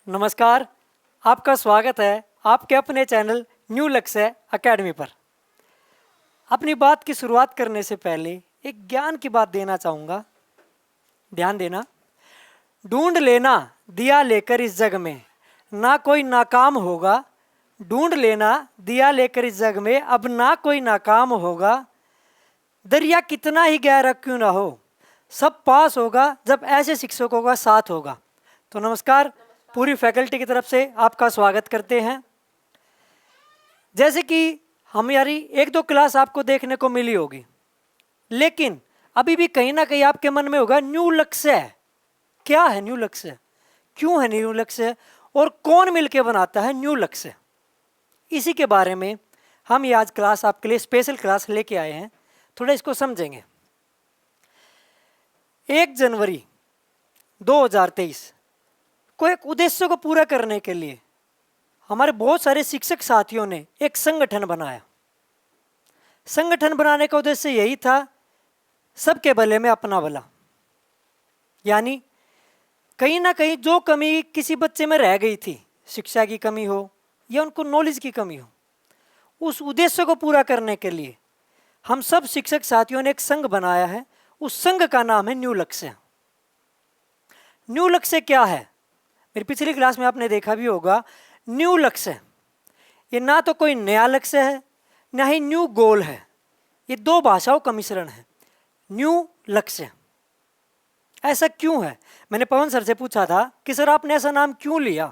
नमस्कार, आपका स्वागत है आपके अपने चैनल न्यू लक्ष्य एकेडमी पर। अपनी बात की शुरुआत करने से पहले एक ज्ञान की बात देना चाहूँगा, ध्यान देना। ढूंढ लेना दिया लेकर इस जग में, ना कोई नाकाम होगा। ढूंढ लेना दिया लेकर इस जग में, अब ना कोई नाकाम होगा। दरिया कितना ही गहरा क्यों ना हो, सब पास होगा जब ऐसे शिक्षकों का साथ होगा। तो नमस्कार, पूरी फैकल्टी की तरफ से आपका स्वागत करते हैं। जैसे कि हमारी एक दो क्लास आपको देखने को मिली होगी, लेकिन अभी भी कहीं ना कहीं आपके मन में होगा न्यू लक्ष्य क्या है, न्यू लक्ष्य क्यों है, न्यू लक्ष्य और कौन मिलके बनाता है न्यू लक्ष्य। इसी के बारे में हम ये आज क्लास आपके लिए स्पेशल क्लास लेके आए हैं, थोड़ा इसको समझेंगे। 1 जनवरी 2023 को एक उद्देश्य को पूरा करने के लिए हमारे बहुत सारे शिक्षक साथियों ने एक संगठन बनाया। संगठन बनाने का उद्देश्य यही था, सबके भले में अपना भला। यानी कहीं ना कहीं जो कमी किसी बच्चे में रह गई थी, शिक्षा की कमी हो या उनको नॉलेज की कमी हो, उस उद्देश्य को पूरा करने के लिए हम सब शिक्षक साथियों ने एक संघ बनाया है। उस संघ का नाम है न्यू लक्ष्य। न्यू लक्ष्य क्या है? मेरी पिछली क्लास में आपने देखा भी होगा, न्यू लक्ष्य ये ना तो कोई नया लक्ष्य है, ना ही न्यू गोल है। ये दो भाषाओं का मिश्रण है, न्यू लक्ष्य। ऐसा क्यों है? मैंने पवन सर से पूछा था कि सर आपने ऐसा नाम क्यों लिया,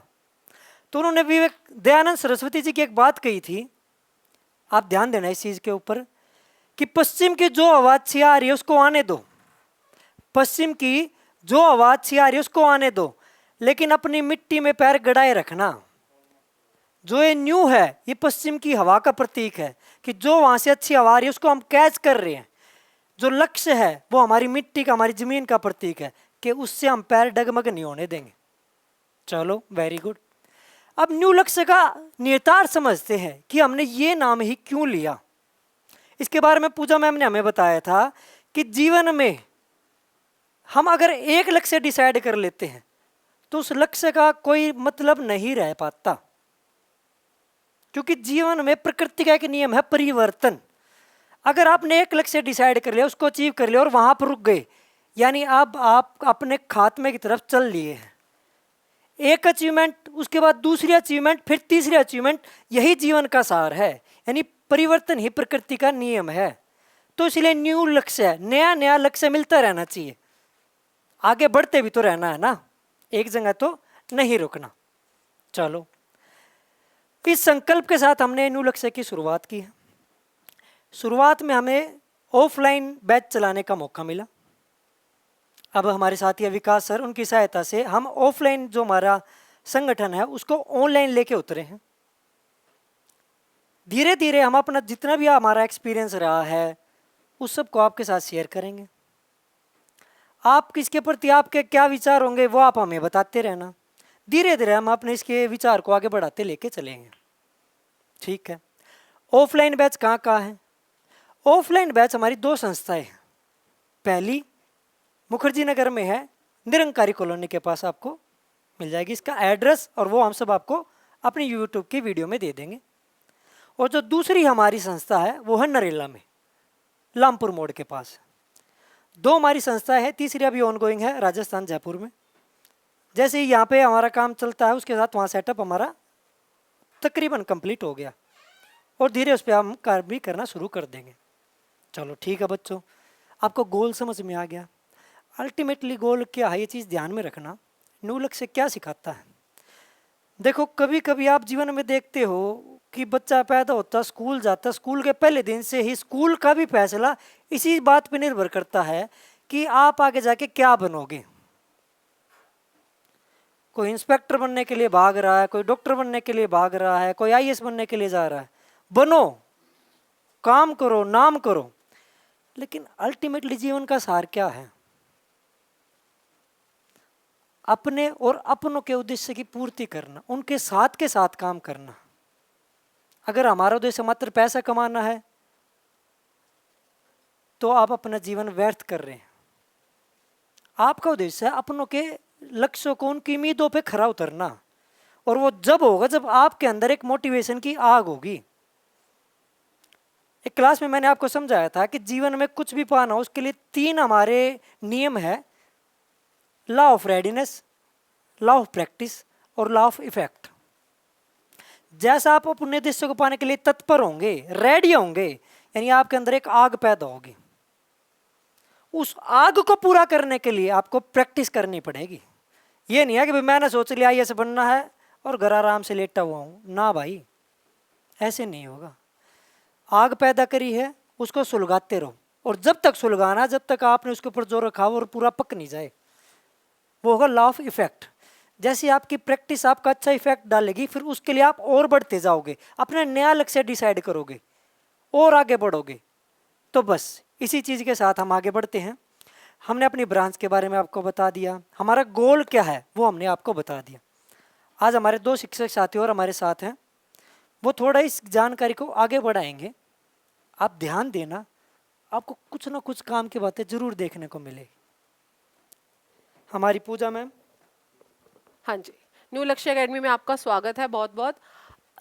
तो उन्होंने विवेक दयानंद सरस्वती जी की एक बात कही थी, आप ध्यान देना इस चीज के ऊपर, कि पश्चिम की जो आवाज छिया आ रही है उसको आने दो। पश्चिम की जो आवाज छिया आ रही है उसको आने दो, लेकिन अपनी मिट्टी में पैर गड़ाए रखना। जो ये न्यू है ये पश्चिम की हवा का प्रतीक है कि जो वहां से अच्छी हवा आ रही है उसको हम कैच कर रहे हैं। जो लक्ष्य है वो हमारी मिट्टी का, हमारी जमीन का प्रतीक है कि उससे हम पैर डगमग नहीं होने देंगे। चलो वेरी गुड। अब न्यू लक्ष्य का निहितार्थ समझते हैं कि हमने ये नाम ही क्यों लिया। इसके बारे में पूजा मैम ने हमें बताया था कि जीवन में हम अगर एक लक्ष्य डिसाइड कर लेते हैं तो उस लक्ष्य का कोई मतलब नहीं रह पाता, क्योंकि जीवन में प्रकृति का एक नियम है परिवर्तन। अगर आपने एक लक्ष्य डिसाइड कर लिया, उसको अचीव कर लिया और वहां पर रुक गए, यानी अब आप अपने खात्मे की तरफ चल लिए हैं। एक अचीवमेंट, उसके बाद दूसरी अचीवमेंट, फिर तीसरी अचीवमेंट, यही जीवन का सार है। यानी परिवर्तन ही प्रकृति का नियम है। तो इसलिए न्यू लक्ष्य है, नया नया लक्ष्य मिलता रहना चाहिए। आगे बढ़ते भी तो रहना है ना, एक जगह तो नहीं रुकना। चलो, इस संकल्प के साथ हमने न्यू लक्ष्य की शुरुआत की है। शुरुआत में हमें ऑफलाइन बैच चलाने का मौका मिला। अब हमारे साथी विकास सर, उनकी सहायता से हम ऑफलाइन जो हमारा संगठन है उसको ऑनलाइन लेके उतरे हैं। धीरे धीरे हम अपना जितना भी हमारा एक्सपीरियंस रहा है उस सब को आपके साथ शेयर करेंगे। आप किसके प्रति आपके क्या विचार होंगे वो आप हमें बताते रहना। धीरे धीरे हम अपने इसके विचार को आगे बढ़ाते लेके चलेंगे, ठीक है। ऑफलाइन बैच कहाँ कहाँ है? ऑफलाइन बैच हमारी दो संस्थाएं हैं। पहली मुखर्जी नगर में है, निरंकारी कॉलोनी के पास आपको मिल जाएगी इसका एड्रेस, और वो हम सब आपको अपनी यूट्यूब की वीडियो में दे देंगे। और जो दूसरी हमारी संस्था है वो है नरेला में, लामपुर मोड़ के पास। दो हमारी संस्था है, तीसरी अभी ऑनगोइंग है राजस्थान जयपुर में। जैसे ही यहाँ पे हमारा काम चलता है उसके साथ वहाँ सेटअप हमारा तकरीबन कंप्लीट हो गया और धीरे उस पर हम कार्य भी करना शुरू कर देंगे। चलो ठीक है बच्चों, आपको गोल समझ में आ गया। अल्टीमेटली गोल क्या है ये चीज़ ध्यान में रखना। न्यू लक्ष्य क्या सिखाता है? देखो, कभी कभी आप जीवन में देखते हो कि बच्चा पैदा होता, स्कूल जाता, स्कूल के पहले दिन से ही स्कूल का भी फैसला इसी बात पर निर्भर करता है कि आप आगे जाके क्या बनोगे। कोई इंस्पेक्टर बनने के लिए भाग रहा है, कोई डॉक्टर बनने के लिए भाग रहा है, कोई आईएएस बनने के लिए जा रहा है। बनो, काम करो, नाम करो, लेकिन अल्टीमेटली जीवन का सार क्या है? अपने और अपनों के उद्देश्य की पूर्ति करना, उनके साथ के साथ काम करना। अगर हमारा उद्देश्य मात्र पैसा कमाना है तो आप अपना जीवन व्यर्थ कर रहे हैं। आपका उद्देश्य है अपनों के लक्ष्यों को, उनकी उम्मीदों पे खरा उतरना। और वो जब होगा जब आपके अंदर एक मोटिवेशन की आग होगी। एक क्लास में मैंने आपको समझाया था कि जीवन में कुछ भी पाना हो उसके लिए 3 हमारे नियम है, law of readiness, law of practice और लॉ ऑफ इफेक्ट। जैसा आप अपने उद्देश्य को पाने के लिए तत्पर होंगे, रेडी होंगे, यानी आपके अंदर एक आग पैदा होगी। उस आग को पूरा करने के लिए आपको प्रैक्टिस करनी पड़ेगी। ये नहीं है कि भाई मैंने सोच लिया आईएएस बनना है और घर आराम से लेटा हुआ हूं, ना भाई, ऐसे नहीं होगा। आग पैदा करी है, उसको सुलगाते रहो, और जब तक सुलगाना, जब तक आपने उसके ऊपर जोर रखा और पूरा पक नहीं जाए, वो होगा लॉ ऑफ इफेक्ट। जैसे आपकी प्रैक्टिस आपका अच्छा इफेक्ट डालेगी, फिर उसके लिए आप और बढ़ते जाओगे, अपना नया लक्ष्य डिसाइड करोगे और आगे बढ़ोगे। तो बस इसी चीज़ के साथ हम आगे बढ़ते हैं। हमने अपनी ब्रांच के बारे में आपको बता दिया, हमारा गोल क्या है वो हमने आपको बता दिया। आज हमारे 2 शिक्षक साथी और हमारे साथ हैं, वो थोड़ा इस जानकारी को आगे बढ़ाएंगे। आप ध्यान देना, आपको कुछ ना कुछ काम की बातें जरूर देखने को मिलेगी। हमारी पूजा मैम। हाँ जी, न्यू लक्ष्य एकेडमी में आपका स्वागत है बहुत बहुत।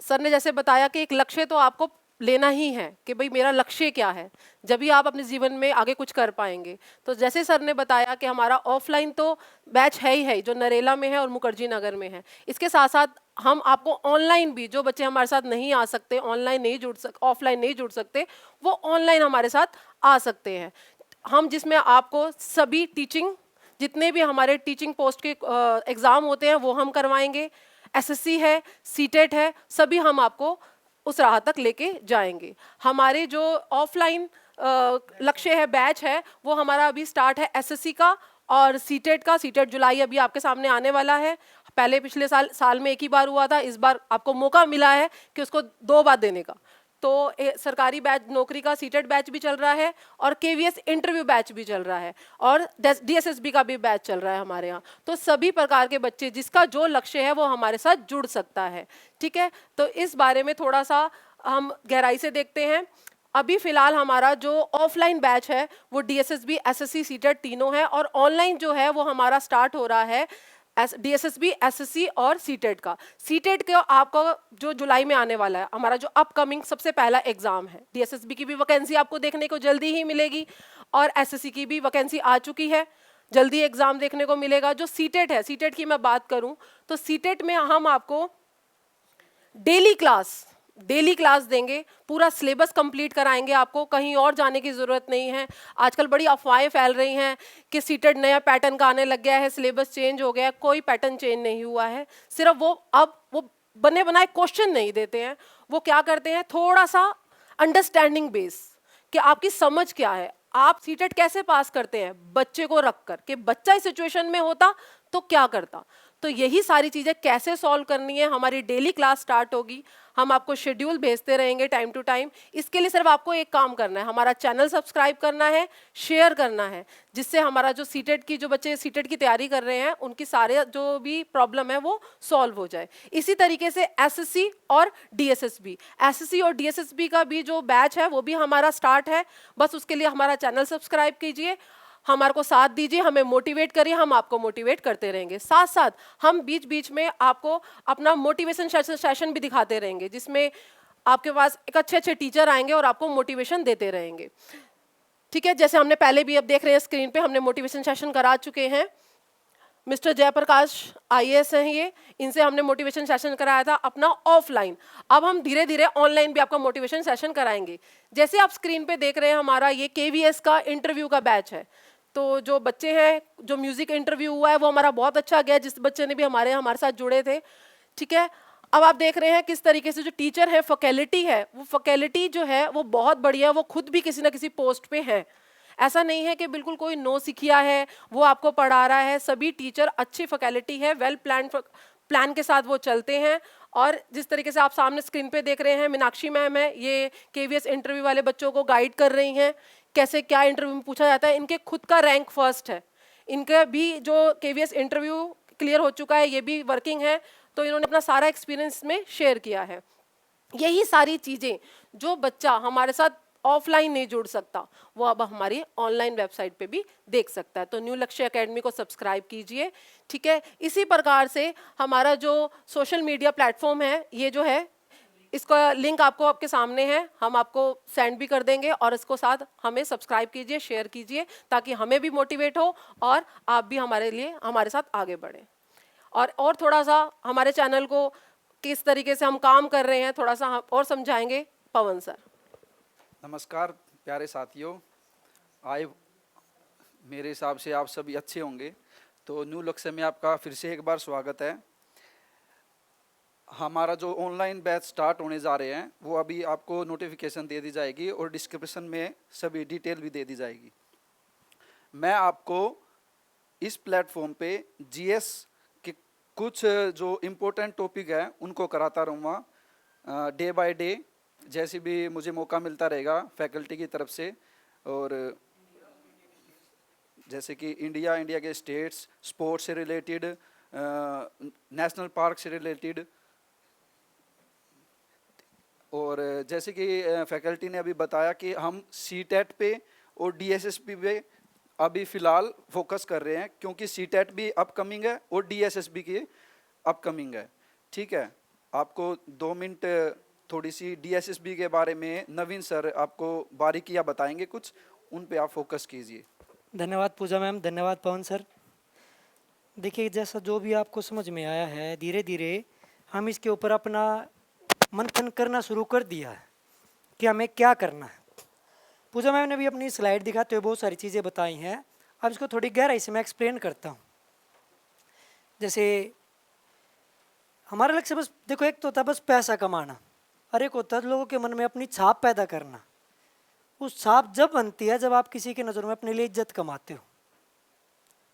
सर ने जैसे बताया कि एक लक्ष्य तो आपको लेना ही है कि भाई मेरा लक्ष्य क्या है, जब भी आप अपने जीवन में आगे कुछ कर पाएंगे। तो जैसे सर ने बताया कि हमारा ऑफलाइन तो बैच है ही है, जो नरेला में है और मुखर्जी नगर में है। इसके साथ साथ हम आपको ऑनलाइन भी, जो बच्चे हमारे साथ नहीं आ सकते, ऑनलाइन नहीं जुड़ सक ऑफलाइन नहीं जुड़ सकते, वो ऑनलाइन हमारे साथ आ सकते हैं। हम जिसमें आपको सभी टीचिंग, जितने भी हमारे टीचिंग पोस्ट के एग्ज़ाम होते हैं वो हम करवाएंगे। एसएससी है, सीटेट है, सभी हम आपको उस राह तक लेके जाएंगे। हमारे जो ऑफलाइन लक्ष्य है, बैच है, वो हमारा अभी स्टार्ट है एसएससी का और सीटेट का। सीटेट जुलाई अभी आपके सामने आने वाला है। पहले पिछले साल में एक ही बार हुआ था, इस बार आपको मौका मिला है कि उसको 2 बार देने का। तो सरकारी बैच, नौकरी का सीटेट बैच भी चल रहा है और केवीएस इंटरव्यू बैच भी चल रहा है और डीएसएसबी का भी बैच चल रहा है हमारे यहाँ। तो सभी प्रकार के बच्चे जिसका जो लक्ष्य है वो हमारे साथ जुड़ सकता है। ठीक है, तो इस बारे में थोड़ा सा हम गहराई से देखते हैं। अभी फिलहाल हमारा जो ऑफलाइन बैच है वो डीएसएसबी, एसएससी, सीटेट तीनों है, और ऑनलाइन जो है वो हमारा स्टार्ट हो रहा है डीएसएसबी, एसएससी और सीटेट का। सीटेट का आपका जो जुलाई में आने वाला है, हमारा जो अपकमिंग सबसे पहला एग्जाम है। डीएसएसबी की भी वैकेंसी आपको देखने को जल्दी ही मिलेगी और एसएससी की भी वैकेंसी आ चुकी है, जल्दी एग्जाम देखने को मिलेगा। जो सीटेट है, सीटेट की मैं बात करूं तो सीटेट में हम आपको डेली क्लास देंगे, पूरा सिलेबस कंप्लीट कराएंगे आपको, कहीं और जाने की ज़रूरत नहीं है। आजकल बड़ी अफवाहें फैल रही हैं कि सीटेट नया पैटर्न का आने लग गया है, सिलेबस चेंज हो गया है। कोई पैटर्न चेंज नहीं हुआ है, सिर्फ वो बने बनाए क्वेश्चन नहीं देते हैं। वो क्या करते हैं, थोड़ा सा अंडरस्टैंडिंग बेस कि आपकी समझ क्या है, आप सीटेट कैसे पास करते हैं बच्चे को रखकर, कि बच्चा इस सिचुएशन में होता तो क्या करता। तो यही सारी चीज़ें कैसे सॉल्व करनी है, हमारी डेली क्लास स्टार्ट होगी। हम आपको शेड्यूल भेजते रहेंगे टाइम टू टाइम। इसके लिए सिर्फ आपको एक काम करना है, हमारा चैनल सब्सक्राइब करना है, शेयर करना है, जिससे हमारा जो सीटेट की, जो बच्चे सीटेट की तैयारी कर रहे हैं, उनकी सारे जो भी प्रॉब्लम है वो सॉल्व हो जाए। इसी तरीके से एसएससी और डीएसएसबी का भी जो बैच है वो भी हमारा स्टार्ट है। बस उसके लिए हमारा चैनल सब्सक्राइब कीजिए, हमारे को साथ दीजिए, हमें मोटिवेट करिए, हम आपको मोटिवेट करते रहेंगे। साथ साथ हम बीच बीच में आपको अपना मोटिवेशन सेशन भी दिखाते रहेंगे, जिसमें आपके पास एक अच्छे टीचर आएंगे और आपको मोटिवेशन देते रहेंगे। ठीक है, जैसे हमने पहले भी, अब देख रहे हैं स्क्रीन पे, हमने मोटिवेशन सेशन करा चुके हैं। मिस्टर जयप्रकाश आईएएस हैं ये, इनसे हमने मोटिवेशन सेशन कराया था अपना ऑफलाइन। अब हम धीरे धीरे ऑनलाइन भी आपका मोटिवेशन सेशन कराएंगे। जैसे आप स्क्रीन पे देख रहे हैं, हमारा ये केवीएस का इंटरव्यू का बैच है। तो जो बच्चे हैं, जो म्यूजिक इंटरव्यू हुआ है वो हमारा बहुत अच्छा गया, जिस बच्चे ने भी हमारे साथ जुड़े थे। ठीक है, अब आप देख रहे हैं किस तरीके से जो टीचर है, फैकल्टी है, वो फैकल्टी जो है वो बहुत बढ़िया है, वो खुद भी किसी ना किसी पोस्ट पे है। ऐसा नहीं है कि बिल्कुल कोई नो सिखिया है वो आपको पढ़ा रहा है। सभी टीचर अच्छी फैकल्टी है, वेल प्लान के साथ वो चलते हैं। और जिस तरीके से आप सामने स्क्रीन पे देख रहे हैं, मीनाक्षी मैम है, ये केवीएस इंटरव्यू वाले बच्चों को गाइड कर रही हैं, कैसे क्या इंटरव्यू में पूछा जाता है। इनके खुद का रैंक फर्स्ट है, इनका भी जो केवीएस इंटरव्यू क्लियर हो चुका है, ये भी वर्किंग है। तो इन्होंने अपना सारा एक्सपीरियंस में शेयर किया है। यही सारी चीज़ें जो बच्चा हमारे साथ ऑफलाइन नहीं जुड़ सकता, वो अब हमारी ऑनलाइन वेबसाइट पे भी देख सकता है। तो न्यू लक्ष्य एकेडमी को सब्सक्राइब कीजिए, ठीक है। इसी प्रकार से हमारा जो सोशल मीडिया प्लेटफॉर्म है, ये जो है इसका लिंक आपको आपके सामने है, हम आपको सेंड भी कर देंगे, और इसको साथ हमें सब्सक्राइब कीजिए, शेयर कीजिए, ताकि हमें भी मोटिवेट हो और आप भी हमारे लिए हमारे साथ आगे बढ़ें। और थोड़ा सा हमारे चैनल को किस तरीके से हम काम कर रहे हैं थोड़ा सा हम और समझाएंगे पवन सर। नमस्कार प्यारे साथियों, आए मेरे हिसाब से आप सभी अच्छे होंगे। तो न्यू लक्ष्य में आपका फिर से एक बार स्वागत है। हमारा जो ऑनलाइन बैच स्टार्ट होने जा रहे हैं वो अभी आपको नोटिफिकेशन दे दी जाएगी और डिस्क्रिप्शन में सभी डिटेल भी दे दी जाएगी। मैं आपको इस प्लेटफॉर्म पे जीएस के कुछ जो इम्पोर्टेंट टॉपिक है उनको कराता रहूँगा डे बाय डे, जैसे भी मुझे मौका मिलता रहेगा फैकल्टी की तरफ से। और जैसे कि इंडिया के स्टेट्स, स्पोर्ट्स से रिलेटेड, नेशनल पार्क से रिलेटेड, और जैसे कि फैकल्टी ने अभी बताया कि हम सीटेट पे और डीएसएसबी पे अभी फ़िलहाल फोकस कर रहे हैं, क्योंकि सीटेट भी अपकमिंग है और डीएसएसबी की अपकमिंग है। ठीक है, आपको 2 मिनट थोड़ी सी डीएसएसबी के बारे में नवीन सर आपको बारीकियां बताएंगे कुछ, उन पे आप फोकस कीजिए। धन्यवाद पूजा मैम, धन्यवाद पवन सर। देखिए, जैसा जो भी आपको समझ में आया है, धीरे धीरे हम इसके ऊपर अपना मंथन करना शुरू कर दिया है कि हमें क्या करना है। पूजा मैम ने भी अपनी स्लाइड दिखाते हुए बहुत सारी चीज़ें बताई हैं। अब इसको थोड़ी गहराई से मैं एक्सप्लेन करता हूँ। जैसे हमारा लक्ष्य बस देखो, एक तो होता है बस पैसा कमाना, और एक होता है लोगों के मन में अपनी छाप पैदा करना। उस छाप जब बनती है जब आप किसी की नज़र में अपने लिए इज्जत कमाते हो।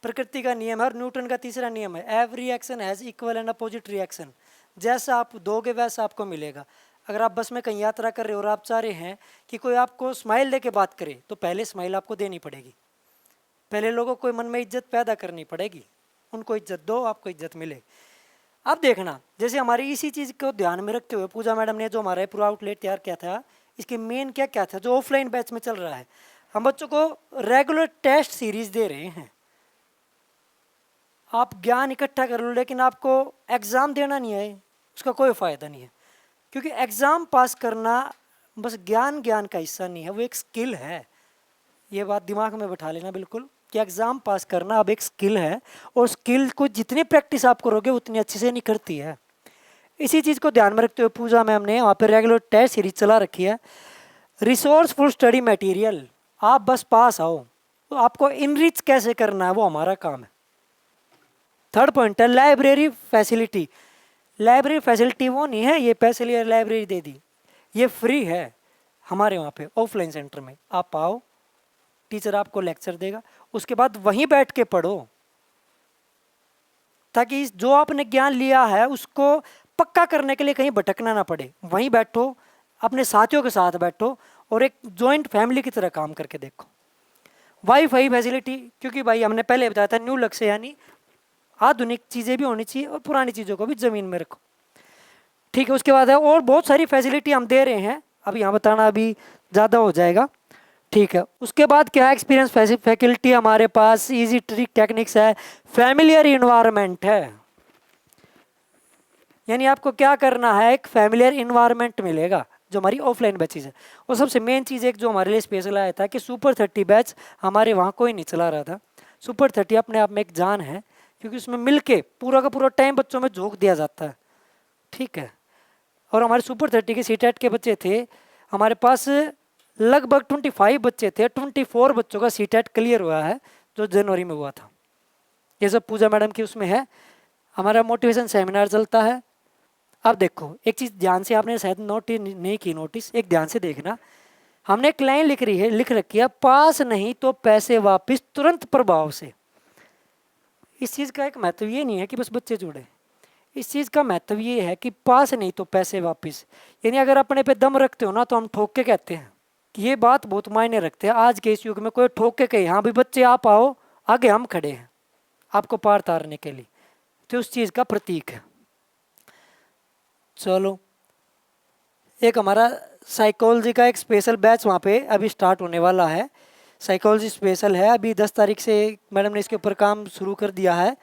प्रकृति का नियम है और न्यूटन का तीसरा नियम है, every action has equal and opposite reaction. जैसा आप दोगे वैसा आपको मिलेगा। अगर आप बस में कहीं यात्रा कर रहे हो और आप चाह रहे हैं कि कोई आपको स्माइल दे के बात करे, तो पहले स्माइल आपको देनी पड़ेगी। पहले लोगों को मन में इज्जत पैदा करनी पड़ेगी, उनको इज्जत दो, आपको इज्जत मिले। अब देखना, जैसे हमारी इसी चीज़ को ध्यान में रखते हुए पूजा मैडम ने जो हमारा पूरा आउटलेट तैयार किया था, इसके मेन क्या क्या था जो ऑफलाइन बैच में चल रहा है। हम बच्चों को रेगुलर टेस्ट सीरीज दे रहे हैं। आप ज्ञान इकट्ठा कर लो, लेकिन आपको एग्ज़ाम देना नहीं है, उसका कोई फ़ायदा नहीं है। क्योंकि एग्ज़ाम पास करना बस ज्ञान का हिस्सा नहीं है, वो एक स्किल है। ये बात दिमाग में बैठा लेना बिल्कुल, कि एग्ज़ाम पास करना अब एक स्किल है, और स्किल को जितनी प्रैक्टिस आप करोगे उतनी अच्छे से निखरती है। इसी चीज़ को ध्यान में रखते हुए पूजा मैम ने वहाँ पर रेगुलर टेस्ट सीरीज चला रखी है। रिसोर्सफुल स्टडी मटेरियल, आप बस पास आओ, तो आपको इनरिच कैसे करना है वो हमारा काम है। थर्ड पॉइंट है लाइब्रेरी फैसिलिटी। लाइब्रेरी फैसिलिटी वो नहीं है ये पैसे लिए लाइब्रेरी दे दी, ये फ्री है हमारे वहाँ पे ऑफलाइन सेंटर में। आप आओ, टीचर आपको लेक्चर देगा, उसके बाद वहीं बैठ के पढ़ो, ताकि जो आपने ज्ञान लिया है उसको पक्का करने के लिए कहीं भटकना ना पड़े। वहीं बैठो, अपने साथियों के साथ बैठो और एक जॉइंट फैमिली की तरह काम करके देखो। वाईफाई फैसिलिटी, क्योंकि भाई हमने पहले बताया था न्यू लक्ष्य यानी आधुनिक चीज़ें भी होनी चाहिए और पुरानी चीज़ों को भी ज़मीन में रखो। ठीक है, उसके बाद है और बहुत सारी फैसिलिटी हम दे रहे हैं, अब यहाँ बताना अभी ज़्यादा हो जाएगा। ठीक है, उसके बाद क्या है, एक्सपीरियंस फैकल्टी हमारे पास, इजी ट्रिक टेक्निक्स है, फैमिलियर इन्वायरमेंट है। यानी आपको क्या करना है, एक फैमिलियर इन्वायरमेंट मिलेगा जो हमारी ऑफलाइन बैचेज है। और सबसे मेन चीज़ एक जो हमारे लिए स्पेशल आया था कि सुपर 30 बैच हमारे वहाँ कोई नहीं चला रहा था। सुपर 30 अपने आप में एक जान है, क्योंकि उसमें मिलके पूरा का पूरा टाइम बच्चों में झोंक दिया जाता है। ठीक है, और हमारे सुपर 30 के सीटेट के बच्चे थे हमारे पास लगभग 25 बच्चे थे। 24 बच्चों का सीटेट क्लियर हुआ है जो जनवरी में हुआ था। ये सब पूजा मैडम की उसमें है। हमारा मोटिवेशन सेमिनार चलता है। अब देखो, एक चीज़ ध्यान से आपने शायद नोट नहीं की, नोटिस एक ध्यान से देखना, हमने एक लाइन लिख रखी है, पास नहीं तो पैसे वापस तुरंत प्रभाव से। इस चीज़ का एक महत्व ये नहीं है कि बस बच्चे जुड़े, इस चीज़ का महत्व ये है कि पास नहीं तो पैसे वापस। यानी अगर अपने पे दम रखते हो ना तो हम ठोक के कहते हैं कि ये बात बहुत मायने रखते हैं। आज के इस युग में कोई ठोक के कहे हाँ भाई बच्चे आप आओ, आगे हम खड़े हैं आपको पार तारने के लिए, तो उस चीज़ का प्रतीक है। चलो, एक हमारा साइकोलॉजी का एक स्पेशल बैच वहाँ पे अभी स्टार्ट होने वाला है। साइकोलॉजी स्पेशल है, अभी 10 तारीख से मैडम ने इसके ऊपर काम शुरू कर दिया है।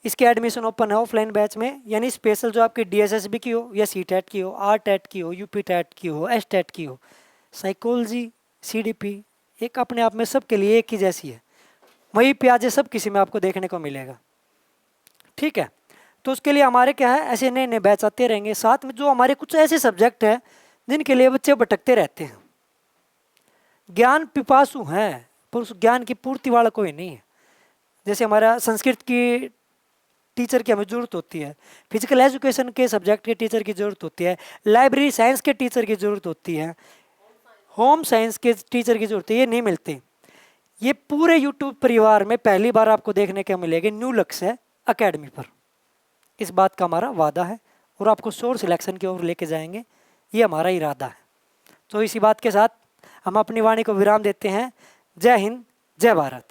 इसके एडमिशन ओपन है ऑफलाइन बैच में, यानी स्पेशल जो आपकी DSSB की हो या CTET की हो, RTET की हो, UPTET की हो, STET की हो, साइकोलॉजी CDP एक अपने आप में सबके लिए एक ही जैसी है। वही प्याजे सब किसी में आपको देखने को मिलेगा। ठीक है, तो उसके लिए हमारे क्या है, ऐसे नए नए बैच आते रहेंगे। साथ में जो हमारे कुछ ऐसे सब्जेक्ट हैं जिनके लिए बच्चे भटकते रहते हैं, ज्ञान पिपासु हैं पर उस ज्ञान की पूर्ति वाला कोई नहीं है। जैसे हमारा संस्कृत की टीचर की हमें ज़रूरत होती है, फिजिकल एजुकेशन के सब्जेक्ट के टीचर की ज़रूरत होती है, लाइब्रेरी साइंस के टीचर की ज़रूरत होती है, होम साइंस के टीचर की ज़रूरत है, ये नहीं मिलती। ये पूरे यूट्यूब परिवार में पहली बार आपको देखने को मिलेगी न्यू लक्ष्य अकेडमी पर। इस बात का हमारा वादा है और आपको सोर्स सिलेक्शन की ओर लेके जाएंगे, ये हमारा इरादा है। तो इसी बात के साथ हम अपनी वाणी को विराम देते हैं। जय हिंद, जय भारत।